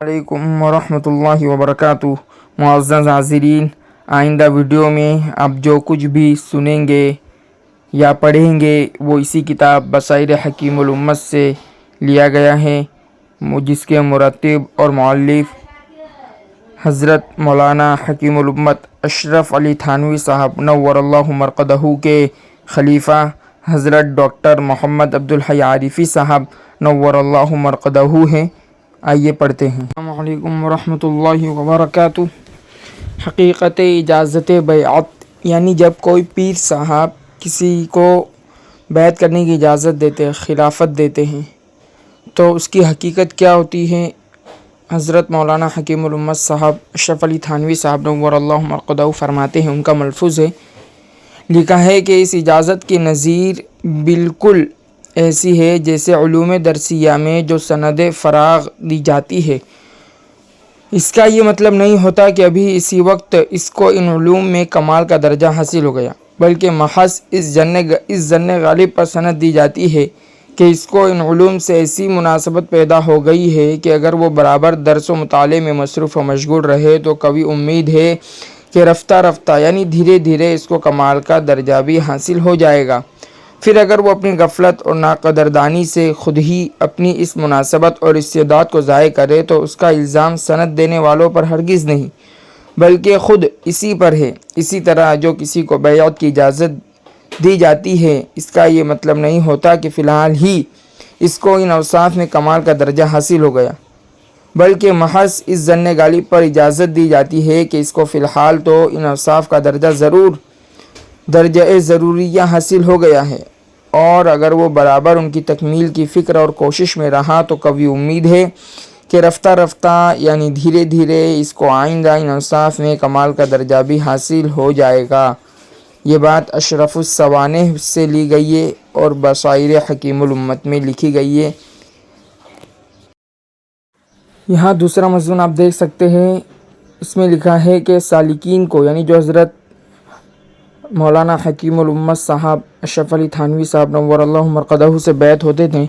علیکم ورحمۃ اللہ وبرکاتہ۔ معزز حاضرین، آئندہ ویڈیو میں آپ جو کچھ بھی سنیں گے یا پڑھیں گے وہ اسی کتاب بصائر حکیم الامت سے لیا گیا ہے، جس کے مرتب اور مؤلف حضرت مولانا حکیم الامت اشرف علی تھانوی صاحب نور اللہ مرقدہ کے خلیفہ حضرت ڈاکٹر محمد عبدالحی عارفی صاحب نور اللہ مرقدہ ہیں۔ آئیے پڑھتے ہیں۔ السلام علیکم ورحمۃ اللہ وبرکاتہ۔ حقیقت اجازت بیعت، یعنی جب کوئی پیر صاحب کسی کو بیعت کرنے کی اجازت دیتے ہیں، خلافت دیتے ہیں، تو اس کی حقیقت کیا ہوتی ہے؟ حضرت مولانا حکیم الامت صاحب اشرف علی تھانوی صاحب نور اللہ مرقدہ فرماتے ہیں، ان کا ملفوظ ہے، لکھا ہے کہ اس اجازت کی نظیر بالکل ایسی ہے جیسے علوم درسیہ میں جو سند فراغ دی جاتی ہے۔ اس کا یہ مطلب نہیں ہوتا کہ ابھی اسی وقت اس کو ان علوم میں کمال کا درجہ حاصل ہو گیا، بلکہ محض اس ظن غالب پر سند دی جاتی ہے کہ اس کو ان علوم سے ایسی مناسبت پیدا ہو گئی ہے کہ اگر وہ برابر درس و مطالعے میں مصروف و مشغول رہے تو قوی امید ہے کہ رفتہ رفتہ یعنی دھیرے دھیرے اس کو کمال کا درجہ بھی حاصل ہو جائے گا۔ پھر اگر وہ اپنی غفلت اور ناقدردانی سے خود ہی اپنی اس مناسبت اور استعداد کو ضائع کرے تو اس کا الزام سند دینے والوں پر ہرگز نہیں بلکہ خود اسی پر ہے۔ اسی طرح جو کسی کو بیعت کی اجازت دی جاتی ہے، اس کا یہ مطلب نہیں ہوتا کہ فی الحال ہی اس کو ان اوصاف میں کمال کا درجہ حاصل ہو گیا، بلکہ محض اس ظن غالب پر اجازت دی جاتی ہے کہ اس کو فی الحال تو ان اوصاف کا درجہ ضروریہ حاصل ہو گیا ہے، اور اگر وہ برابر ان کی تکمیل کی فکر اور کوشش میں رہا تو قوی امید ہے کہ رفتہ رفتہ یعنی دھیرے دھیرے اس کو آئندہ ان اوصاف میں کمال کا درجہ بھی حاصل ہو جائے گا۔ یہ بات اشرف السوانح سے لی گئی ہے اور بصائر حکیم الامت میں لکھی گئی ہے۔ یہاں دوسرا مضمون آپ دیکھ سکتے ہیں، اس میں لکھا ہے کہ سالکین کو، یعنی جو حضرت مولانا حکیم الامت صاحب اشرف علی تھانوی صاحب نور اللہ مرقدہ سے بیعت ہوتے تھے،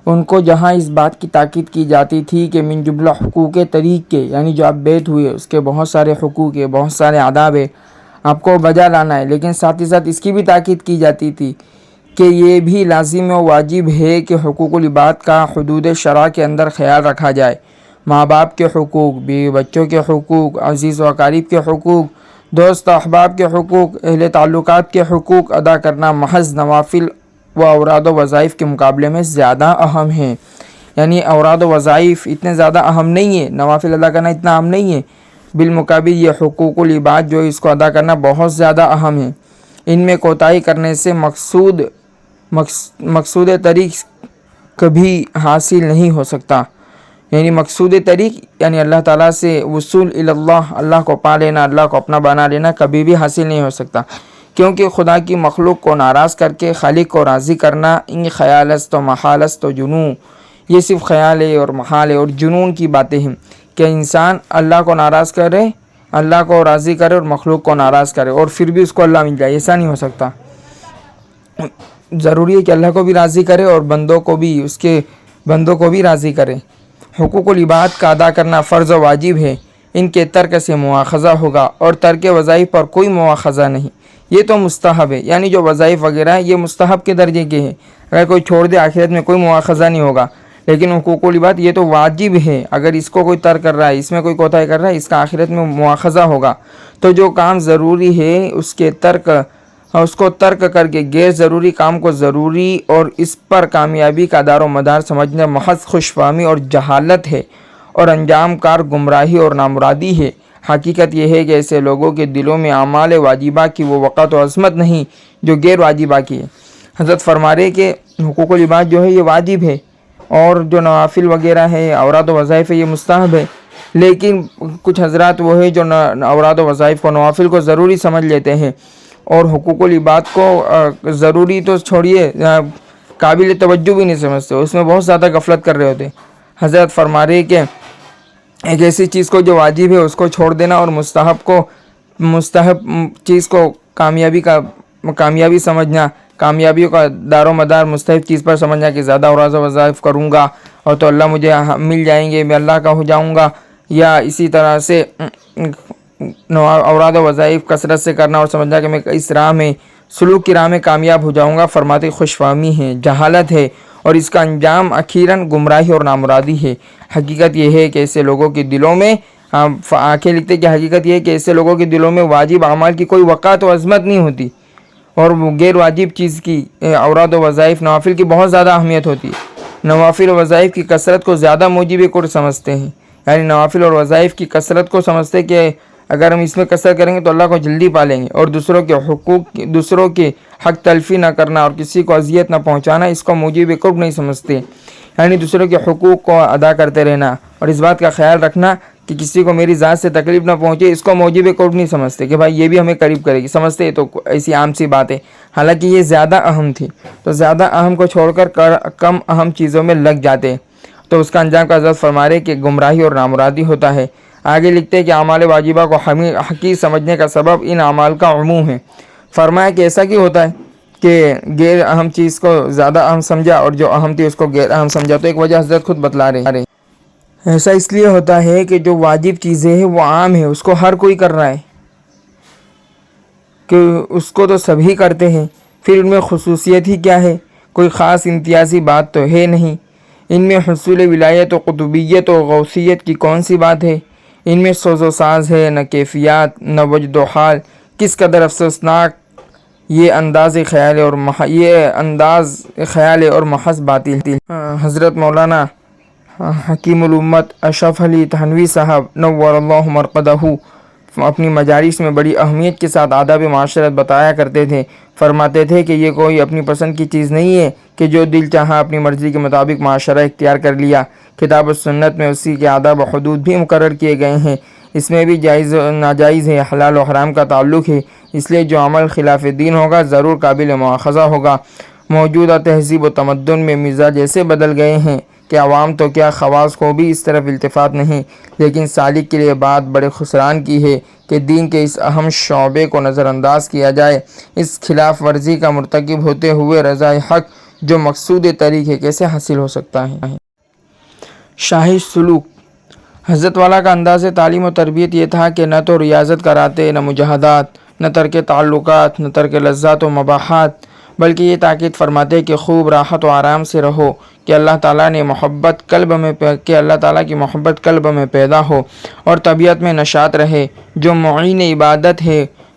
ان کو جہاں اس بات کی تاکید کی جاتی تھی کہ من جملہ حقوق طریق کے، یعنی جو آپ بیعت ہوئے اس کے بہت سارے حقوق ہیں، بہت سارے آداب ہیں، آپ کو بجا لانا ہے، لیکن ساتھ ہی ساتھ اس کی بھی تاکید کی جاتی تھی کہ یہ بھی لازم و واجب ہے کہ حقوق العباد کا حدود شرع کے اندر خیال رکھا جائے۔ ماں باپ کے حقوق، بیوی بچوں کے حقوق، عزیز و اقارب کے حقوق، دوست و احباب کے حقوق، اہل تعلقات کے حقوق ادا کرنا محض نوافل و اوراد و وظائف کے مقابلے میں زیادہ اہم ہیں۔ یعنی اوراد و وظائف اتنے زیادہ اہم نہیں ہیں، نوافل ادا کرنا اتنا اہم نہیں ہے، بالمقابل یہ حقوق العباد جو اس کو ادا کرنا بہت زیادہ اہم ہے۔ ان میں کوتاہی کرنے سے مقصود طریق کبھی حاصل نہیں ہو سکتا۔ یعنی مقصود طریق یعنی اللہ تعالیٰ سے وصول اللہ، اللہ کو پا لینا، اللہ کو اپنا بنا لینا کبھی بھی حاصل نہیں ہو سکتا، کیونکہ خدا کی مخلوق کو ناراض کر کے خالق کو راضی کرنا ان خیال است و محال است و جنون، یہ صرف خیال ہے اور محال ہے اور جنون کی باتیں ہیں کہ انسان اللہ کو ناراض کرے، اللہ کو راضی کرے اور مخلوق کو ناراض کرے اور پھر بھی اس کو اللہ مل جائے، ایسا نہیں ہو سکتا۔ ضروری ہے کہ اللہ کو بھی راضی کرے اور بندوں کو بھی راضی کرے۔ حقوق العباد کا ادا کرنا فرض و واجب ہے، ان کے ترک سے مواخذہ ہوگا اور ترک وظائف پر کوئی مواخذہ نہیں، یہ تو مستحب ہے۔ یعنی جو وظائف وغیرہ ہیں یہ مستحب کے درجے کے ہیں، اگر کوئی چھوڑ دے آخرت میں کوئی مواخذہ نہیں ہوگا، لیکن حقوق العباد یہ تو واجب ہے، اگر اس کو کوئی ترک کر رہا ہے، اس میں کوئی کوتاہی کر رہا ہے، اس کا آخرت میں مواخذہ ہوگا۔ تو جو کام ضروری ہے اس کو ترک کر کے غیر ضروری کام کو ضروری اور اس پر کامیابی کا دار و مدار سمجھنا محض خوش فہمی اور جہالت ہے اور انجام کار گمراہی اور نامرادی ہے۔ حقیقت یہ ہے کہ ایسے لوگوں کے دلوں میں اعمال واجبہ کی وہ وقت و عظمت نہیں جو غیر واجبہ کی ہے۔ حضرت فرما رہے کہ حقوق العباد جو ہے یہ واجب ہے، اور جو نوافل وغیرہ ہے، اوراد و وظائف ہے، یہ مستحب ہے، لیکن کچھ حضرات وہ ہے جو اوراد و وظائف کو، نوافل کو ضروری سمجھ لیتے ہیں اور حقوق العباد کو ضروری تو چھوڑیے قابل توجہ بھی نہیں سمجھتے، اس میں بہت زیادہ غفلت کر رہے ہوتے۔ حضرت فرما رہے کہ ایک ایسی چیز کو جو واجب ہے اس کو چھوڑ دینا اور مستحب چیز کو کامیابی سمجھنا، کامیابیوں کا دار و مدار مستحب چیز پر سمجھنا کہ زیادہ اوراد و وظائف کروں گا اور تو اللہ مجھے مل جائیں گے، میں اللہ کا ہو جاؤں گا، یا اسی طرح سے اوراد و وظائف کثرت سے کرنا اور سمجھنا کہ میں اس راہ میں سلوک کی راہ میں کامیاب ہو جاؤں گا، فرماتے خوش فہمی ہے، جہالت ہے، اور اس کا انجام اخیراً گمراہی اور نامرادی ہے۔ حقیقت یہ ہے کہ ایسے لوگوں کے دلوں میں آنکھیں لکھتے کہ حقیقت یہ ہے کہ ایسے لوگوں کے دلوں میں واجب اعمال کی کوئی وقعت و عظمت نہیں ہوتی، اور وہ غیر واجب چیز کی اوراد و وظائف نوافل کی بہت زیادہ اہمیت ہوتی ہے۔ نوافل و وظائف کی کثرت کو زیادہ موجب قرب سمجھتے ہیں، یعنی نوافل اور وظائف کی کثرت کو سمجھتے کہ اگر ہم اس میں کثرت کریں گے تو اللہ کو جلدی پالیں گے، اور دوسروں کے حق تلفی نہ کرنا اور کسی کو اذیت نہ پہنچانا اس کو موجب قرب نہیں سمجھتے، یعنی دوسروں کے حقوق کو ادا کرتے رہنا اور اس بات کا خیال رکھنا کہ کسی کو میری ذات سے تکلیف نہ پہنچے، اس کو موجب قرب نہیں سمجھتے کہ بھائی یہ بھی ہمیں قریب کرے گی، سمجھتے تو ایسی عام سی بات ہے، حالانکہ یہ زیادہ اہم تھی، تو زیادہ اہم کو چھوڑ کر کم اہم چیزوں میں لگ جاتے، تو اس کا انجام کا حضرت فرما رہے کہ گمراہی اور نامرادی ہوتا ہے۔ آگے لکھتے کہ اعمال واجبہ کو حقیر سمجھنے کا سبب ان اعمال کا عموم ہے۔ فرمایا کہ ایسا کیوں ہوتا ہے کہ غیر اہم چیز کو زیادہ اہم سمجھا اور جو اہم تھی اس کو غیر اہم سمجھا، تو ایک وجہ حضرت خود بتلا رہے۔ ایسا اس لیے ہوتا ہے کہ جو واجب چیزیں ہیں وہ عام ہے، اس کو ہر کوئی کر رہا ہے، کہ اس کو تو سبھی کرتے ہیں، پھر ان میں خصوصیت ہی کیا ہے؟ کوئی خاص امتیازی بات تو ہے نہیں۔ ان میں حصول ولایت و قطبیت و غوثیت کی کون سی بات ہے؟ ان میں سوز و ساز ہے، نہ کیفیات، نہ وجد و حال۔ کس قدر افسوسناک یہ انداز خیال اور محض باطل تھی۔ حضرت مولانا حکیم الامت اشرف علی تھانوی صاحب نور اللہ مرقدہ اپنی مجالس میں بڑی اہمیت کے ساتھ آداب معاشرت بتایا کرتے تھے۔ فرماتے تھے کہ یہ کوئی اپنی پسند کی چیز نہیں ہے کہ جو دل چاہا اپنی مرضی کے مطابق معاشرہ اختیار کر لیا۔ کتاب و سنت میں اسی کے آداب و حدود بھی مقرر کیے گئے ہیں، اس میں بھی جائز و ناجائز ہے، حلال و حرام کا تعلق ہے، اس لیے جو عمل خلاف دین ہوگا ضرور قابل مواخذہ ہوگا۔ موجودہ تہذیب و تمدن میں مزاج ایسے بدل گئے ہیں کہ عوام تو کیا خواص کو بھی اس طرف التفات نہیں، لیکن سالک کے لیے بات بڑے خسران کی ہے کہ دین کے اس اہم شعبے کو نظر انداز کیا جائے۔ اس خلاف ورزی کا مرتکب ہوتے ہوئے رضا حق جو مقصود طریق ہے کیسے حاصل ہو سکتا ہے؟ شاہی سلوک۔ حضرت والا کا انداز تعلیم و تربیت یہ تھا کہ نہ تو ریاضت کراتے، نہ مجاہدات، نہ ترک تعلقات، نہ ترک لذات و مباحات، بلکہ یہ تاکید فرماتے کہ خوب راحت و آرام سے رہو، کہ اللہ تعالیٰ کی محبت قلب میں پیدا ہو اور طبیعت میں نشاط رہے، جو معین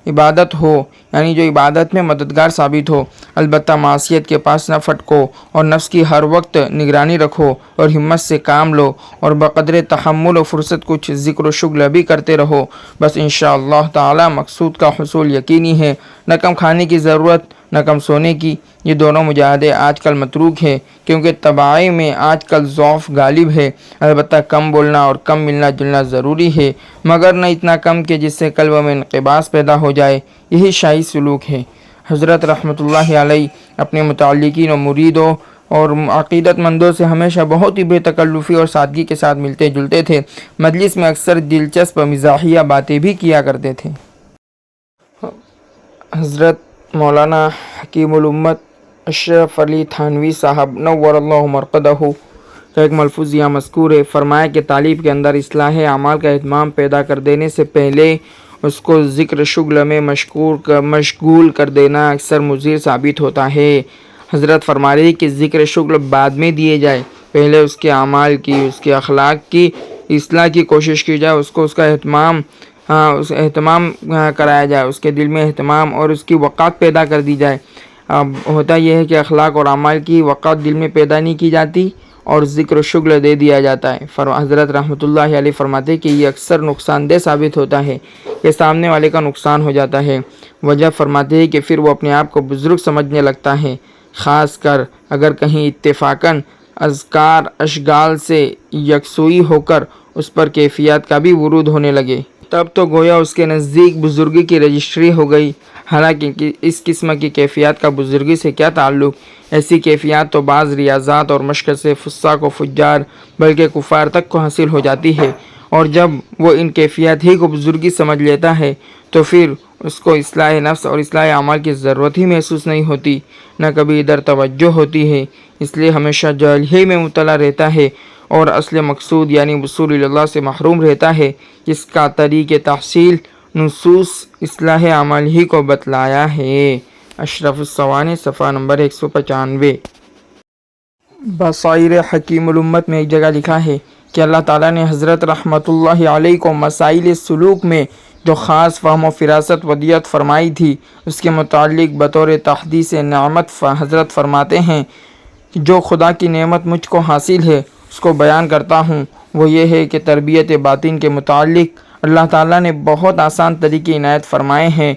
عبادت ہو، یعنی جو عبادت میں مددگار ثابت ہو، البتہ معصیت کے پاس نہ پھٹکو اور نفس کی ہر وقت نگرانی رکھو اور ہمت سے کام لو اور بقدر تحمل و فرصت کچھ ذکر و شغل بھی کرتے رہو، بس انشاءاللہ تعالی مقصود کا حصول یقینی ہے۔ نہ کم کھانے کی ضرورت، نہ کم سونے کی۔ یہ دونوں مجاہدے آج کل متروک ہے، کیونکہ طباع میں آج کل ضعف غالب ہے۔ البتہ کم بولنا اور کم ملنا جلنا ضروری ہے، مگر نہ اتنا کم کہ جس سے قلب میں انقباض پیدا ہو جائے۔ یہی شاہی سلوک ہے۔ حضرت رحمۃ اللہ علیہ اپنے متعلقین و مریدوں اور عقیدت مندوں سے ہمیشہ بہت ہی بے تکلفی اور سادگی کے ساتھ ملتے جلتے تھے۔ مجلس میں اکثر دلچسپ مزاحیہ باتیں بھی کیا کرتے تھے۔ حضرت مولانا حکیم الامت اشرف علی تھانوی صاحب نور اللہ مرقدہ کا ایک ملفوظ یہاں مذکور ہے۔ فرمایا کہ طالب کے اندر اصلاح اعمال کا اہتمام پیدا کر دینے سے پہلے اس کو ذکر شغل میں مشغول کر دینا اکثر مضر ثابت ہوتا ہے۔ حضرت فرما رہے کہ ذکر شغل بعد میں دیے جائے، پہلے اس کے اعمال کی، اس کے اخلاق کی اصلاح کی کوشش کی جائے، اس کو اس کا اہتمام کرایا جائے، اس کے دل میں اہتمام اور اس کی وقعت پیدا کر دی جائے۔ اب ہوتا یہ ہے کہ اخلاق اور اعمال کی وقعت دل میں پیدا نہیں کی جاتی اور ذکر و شغل دے دیا جاتا ہے۔ حضرت رحمۃ اللہ علیہ فرماتے کہ یہ اکثر نقصان دہ ثابت ہوتا ہے، کہ سامنے والے کا نقصان ہو جاتا ہے۔ وجہ فرماتے ہیں کہ پھر وہ اپنے آپ کو بزرگ سمجھنے لگتا ہے، خاص کر اگر کہیں اتفاقاً اذکار اشغال سے یکسوئی ہو کر اس پر کیفیات کا بھی ورود ہونے لگے، تب تو گویا اس کے نزدیک بزرگی کی رجسٹری ہو گئی۔ حالانکہ اس قسم کی کیفیات کا بزرگی سے کیا تعلق؟ ایسی کیفیات تو بعض ریاضات اور مشق سے فساق و فجار بلکہ کفار تک کو حاصل ہو جاتی ہے، اور جب وہ ان کیفیات ہی کو بزرگی سمجھ لیتا ہے تو پھر اس کو اصلاح نفس اور اصلاح اعمال کی ضرورت ہی محسوس نہیں ہوتی، نہ کبھی ادھر توجہ ہوتی ہے، اس لیے ہمیشہ جہل ہی میں مبتلا رہتا ہے اور اصل مقصود یعنی وصول اللہ سے محروم رہتا ہے، جس کا طریق تحصیل نصوص اصلاح اعمال ہی کو بتلایا ہے۔ اشرف الصوانی صفحہ نمبر 195۔ بصائر حکیم الامت میں ایک جگہ لکھا ہے کہ اللہ تعالیٰ نے حضرت رحمۃ اللہ علیہ کو مسائل سلوک میں جو خاص فہم و فراست ودیعت فرمائی تھی، اس کے متعلق بطور تحدیث نعمت حضرت فرماتے ہیں کہ جو خدا کی نعمت مجھ کو حاصل ہے اس کو بیان کرتا ہوں، وہ یہ ہے کہ تربیت باطن کے متعلق اللہ تعالیٰ نے بہت آسان طریقے عنایت فرمائے ہیں،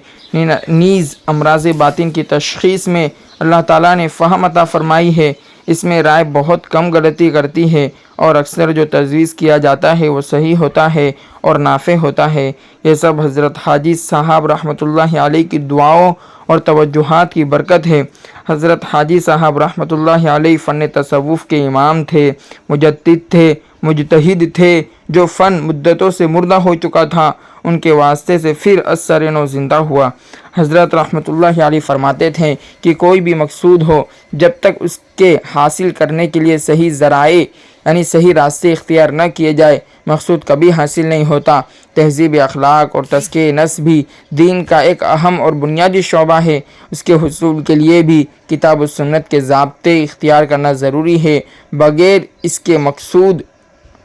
نیز امراض باطن کی تشخیص میں اللہ تعالیٰ نے فہم عطا فرمائی ہے۔ اس میں رائے بہت کم غلطی کرتی ہے اور اکثر جو تجویز کیا جاتا ہے وہ صحیح ہوتا ہے اور نافع ہوتا ہے۔ یہ سب حضرت حاجی صاحب رحمۃ اللہ علیہ کی دعاؤں اور توجہات کی برکت ہے۔ حضرت حاجی صاحب رحمۃ اللہ علیہ فن تصوف کے امام تھے، مجدد تھے، مجتہد تھے۔ جو فن مدتوں سے مردہ ہو چکا تھا ان کے واسطے سے پھر اثر نو زندہ ہوا۔ حضرت رحمۃ اللہ علیہ فرماتے تھے کہ کوئی بھی مقصود ہو، جب تک اس کے حاصل کرنے کے لیے صحیح ذرائع یعنی صحیح راستے اختیار نہ کیے جائے، مقصود کبھی حاصل نہیں ہوتا۔ تہذیب اخلاق اور تزکیہ نفس بھی دین کا ایک اہم اور بنیادی شعبہ ہے۔ اس کے حصول کے لیے بھی کتاب و سنت کے ضابطے اختیار کرنا ضروری ہے، بغیر اس کے مقصود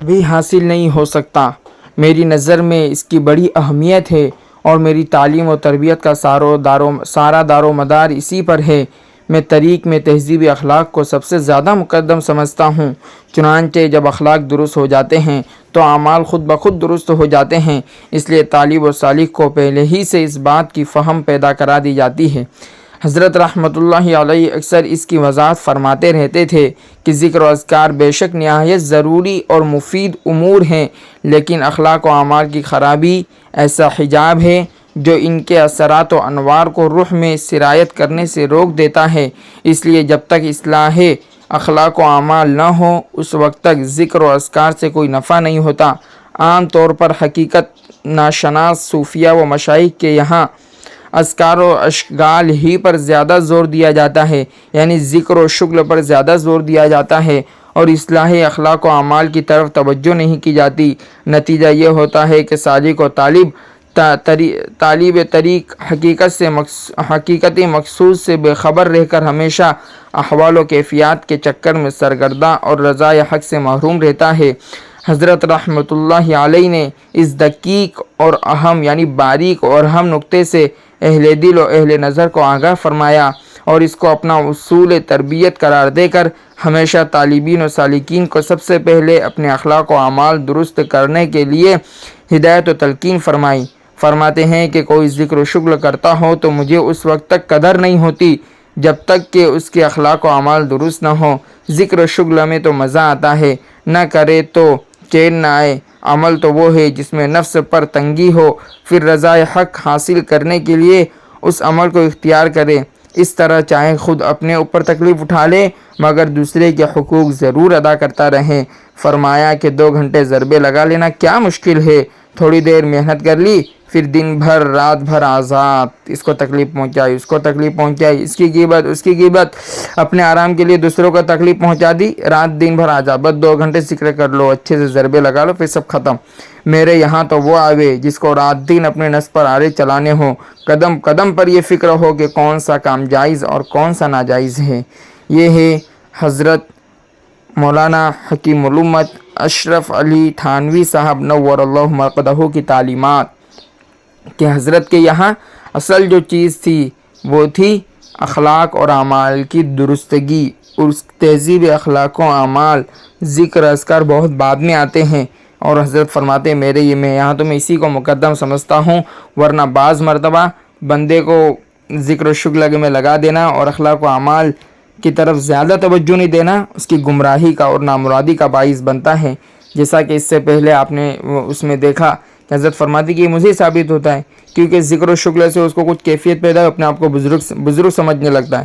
بھی حاصل نہیں ہو سکتا۔ میری نظر میں اس کی بڑی اہمیت ہے اور میری تعلیم و تربیت کا سارا دار و مدار اسی پر ہے۔ میں طریق میں تہذیب اخلاق کو سب سے زیادہ مقدم سمجھتا ہوں، چنانچہ جب اخلاق درست ہو جاتے ہیں تو اعمال خود بخود درست ہو جاتے ہیں۔ اس لیے طالب و سالک کو پہلے ہی سے اس بات کی فہم پیدا کرا دی جاتی ہے۔ حضرت رحمۃ اللہ علیہ اکثر اس کی وضاحت فرماتے رہتے تھے کہ ذکر و اذکار بے شک نہایت ضروری اور مفید امور ہیں، لیکن اخلاق و اعمال کی خرابی ایسا حجاب ہے جو ان کے اثرات و انوار کو روح میں سرایت کرنے سے روک دیتا ہے۔ اس لیے جب تک اصلاح اخلاق و اعمال نہ ہو اس وقت تک ذکر و اذکار سے کوئی نفع نہیں ہوتا۔ عام طور پر حقیقت ناشناس صوفیہ و مشائخ کے یہاں اذکار و اشغال ہی پر زیادہ زور دیا جاتا ہے، یعنی ذکر و شغل پر زیادہ زور دیا جاتا ہے اور اصلاح اخلاق و اعمال کی طرف توجہ نہیں کی جاتی۔ نتیجہ یہ ہوتا ہے کہ سالک و طالب طریق حقیقتی مقصود سے بے خبر رہ کر ہمیشہ احوال و کیفیات کے چکر میں سرگرداں اور رضائے حق سے محروم رہتا ہے۔ حضرت رحمۃ اللہ علیہ نے اس دقیق اور اہم یعنی باریک اور اہم نقطے سے اہل دل و اہل نظر کو آگاہ فرمایا اور اس کو اپنا اصول تربیت قرار دے کر ہمیشہ طالبین و سالکین کو سب سے پہلے اپنے اخلاق و اعمال درست کرنے کے لیے ہدایت و تلقین فرمائی۔ فرماتے ہیں کہ کوئی ذکر و شغل کرتا ہو تو مجھے اس وقت تک قدر نہیں ہوتی جب تک کہ اس کے اخلاق و اعمال درست نہ ہو۔ ذکر و شغل میں تو مزہ آتا ہے، نہ کرے تو چین نہ آئے۔ عمل تو وہ ہے جس میں نفس پر تنگی ہو، پھر رضائے حق حاصل کرنے کے لیے اس عمل کو اختیار کرے۔ اس طرح چاہے خود اپنے اوپر تکلیف اٹھا لے مگر دوسرے کے حقوق ضرور ادا کرتا رہے۔ فرمایا کہ 2 گھنٹے ضربے لگا لینا کیا مشکل ہے، تھوڑی دیر محنت کر لی، پھر دن بھر رات بھر آزاد، اس کو تکلیف پہنچائی، اس کو تکلیف پہنچائی، اس کی غیبت اس کی غیبت، اپنے آرام کے لیے دوسروں کو تکلیف پہنچا دی، رات دن بھر آزاد، بس 2 گھنٹے ذکر کر لو، اچھے سے ضربے لگا لو، پھر سب ختم۔ میرے یہاں تو وہ آوے جس کو رات دن اپنے نفس پر آرے چلانے ہو، قدم قدم پر یہ فکر ہو کہ کون سا کام جائز اور کون سا ناجائز ہے۔ یہ ہے حضرت مولانا حکیم الامت اشرف علی تھانوی صاحب نور اللہ مرقدہ کی تعلیمات کہ حضرت کے یہاں اصل جو چیز تھی وہ تھی اخلاق اور اعمال کی درستگی۔ اس تہذیب اخلاق و اعمال ذکر اذکار بہت بعد میں آتے ہیں، اور حضرت فرماتے میں یہاں تو میں اسی کو مقدم سمجھتا ہوں، ورنہ بعض مرتبہ بندے کو ذکر و شغل میں لگا دینا اور اخلاق و اعمال کی طرف زیادہ توجہ نہیں دینا اس کی گمراہی کا اور نامرادی کا باعث بنتا ہے۔ جیسا کہ اس سے پہلے آپ نے اس میں دیکھا کہ حضرت فرماتی کہ یہ مجھے ثابت ہوتا ہے، کیونکہ ذکر و شغل سے اس کو کچھ کیفیت پیدا ہے، اپنے آپ کو بزرگ سمجھنے لگتا ہے،